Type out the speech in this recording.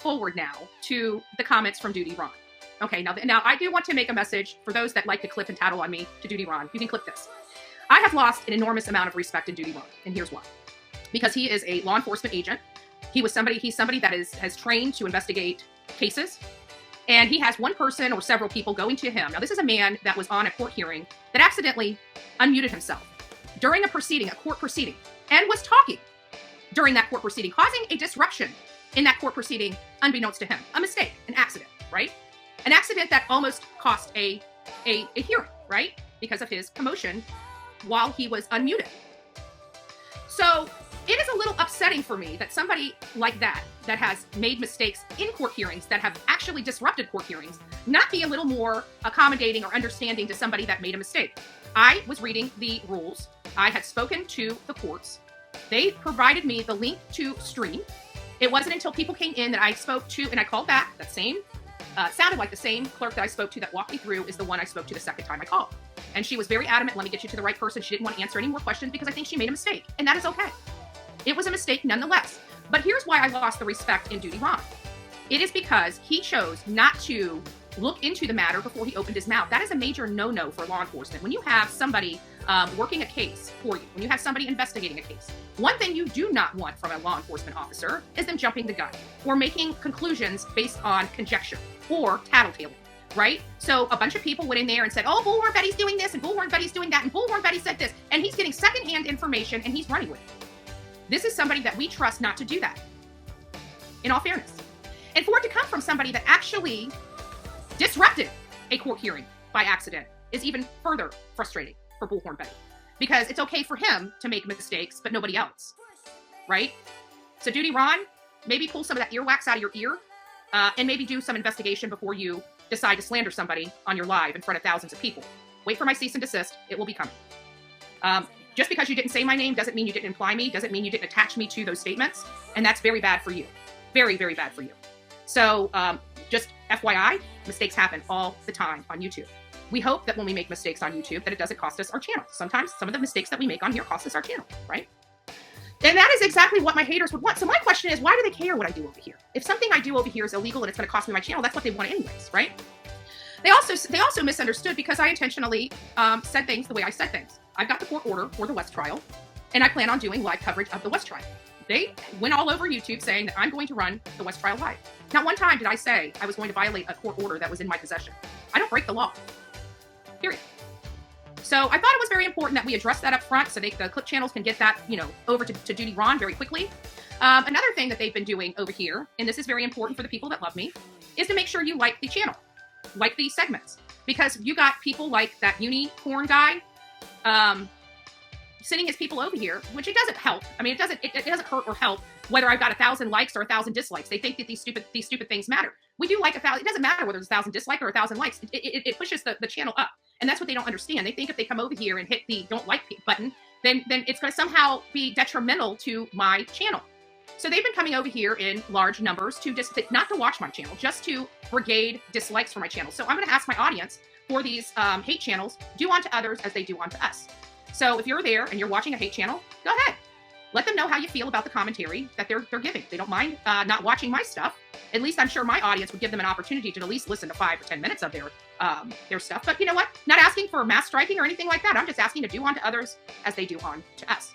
forward now to the comments from Duty Ron. Okay, now I do want to make a message for those that like to clip and tattle on me to Duty Ron. You can clip this. I have lost an enormous amount of respect in Duty Ron, and here's why. Because he is a law enforcement agent. He's somebody that has trained to investigate cases. And he has one person or several people going to him. Now, this is a man that was on a court hearing that accidentally unmuted himself during a court proceeding, and was talking during that court proceeding, causing a disruption in that court proceeding unbeknownst to him. A mistake, an accident, right? An accident that almost cost a hearing, right? Because of his commotion while he was unmuted. So it is a little upsetting for me that somebody like that has made mistakes in court hearings, that have actually disrupted court hearings, not be a little more accommodating or understanding to somebody that made a mistake. I was reading the rules. I had spoken to the courts. They provided me the link to stream. It wasn't until people came in that I spoke to, and I called back. That same, sounded like the same clerk that I spoke to that walked me through is the one I spoke to the second time I called. And she was very adamant, let me get you to the right person. She didn't want to answer any more questions because I think she made a mistake. And that is okay. It was a mistake nonetheless. But here's why I lost the respect in Duty Ron. It is because he chose not to look into the matter before he opened his mouth. That is a major no-no for law enforcement. When you have somebody working a case for you, when you have somebody investigating a case, one thing you do not want from a law enforcement officer is them jumping the gun or making conclusions based on conjecture or tattletaling, right? So a bunch of people went in there and said, oh, Bullhorn Betty's doing this and Bullhorn Betty's doing that and Bullhorn Betty said this, and he's getting secondhand information and he's running with it. This is somebody that we trust not to do that, in all fairness. And for it to come from somebody that actually disrupted a court hearing by accident is even further frustrating for Bullhorn Betty. Because it's okay for him to make mistakes, but nobody else, right? So Duty Ron, maybe pull some of that earwax out of your ear and maybe do some investigation before you decide to slander somebody on your live in front of thousands of people. Wait for my cease and desist. It will be coming. Just because you didn't say my name doesn't mean you didn't imply me, doesn't mean you didn't attach me to those statements. And that's very bad for you. Very, very bad for you. So just FYI, mistakes happen all the time on YouTube. We hope that when we make mistakes on YouTube that it doesn't cost us our channel. Sometimes some of the mistakes that we make on here cost us our channel, right? And that is exactly what my haters would want. So my question is, why do they care what I do over here? If something I do over here is illegal and it's going to cost me my channel, that's what they want anyways, right? They also misunderstood because I intentionally said things the way I said things. I've got the court order for the West trial, and I plan on doing live coverage of the West trial. They went all over YouTube saying that I'm going to run the West trial live. Not one time did I say I was going to violate a court order that was in my possession. I don't break the law, period. So I thought it was very important that we address that up front so the clip channels can get that, over to Duty Ron very quickly. Another thing that they've been doing over here, and this is very important for the people that love me, is to make sure you like the channel, like these segments, because you got people like that unicorn guy, sending his people over here, which it doesn't help. I mean, it doesn't hurt or help whether I've got 1,000 likes or 1,000 dislikes. They think that these stupid things matter. We do like 1,000. It doesn't matter whether it's 1,000 dislikes or 1,000 likes. It pushes the channel up, and that's what they don't understand. They think if they come over here and hit the don't like button, then it's going to somehow be detrimental to my channel. So they've been coming over here in large numbers to just not to watch my channel, just to brigade dislikes for my channel. So I'm going to ask my audience for these hate channels, do unto others as they do unto us. So if you're there and you're watching a hate channel, go ahead. Let them know how you feel about the commentary that they're giving. They don't mind not watching my stuff. At least I'm sure my audience would give them an opportunity to at least listen to 5 or 10 minutes of their stuff. But you know what? Not asking for mass striking or anything like that. I'm just asking to do unto others as they do unto us.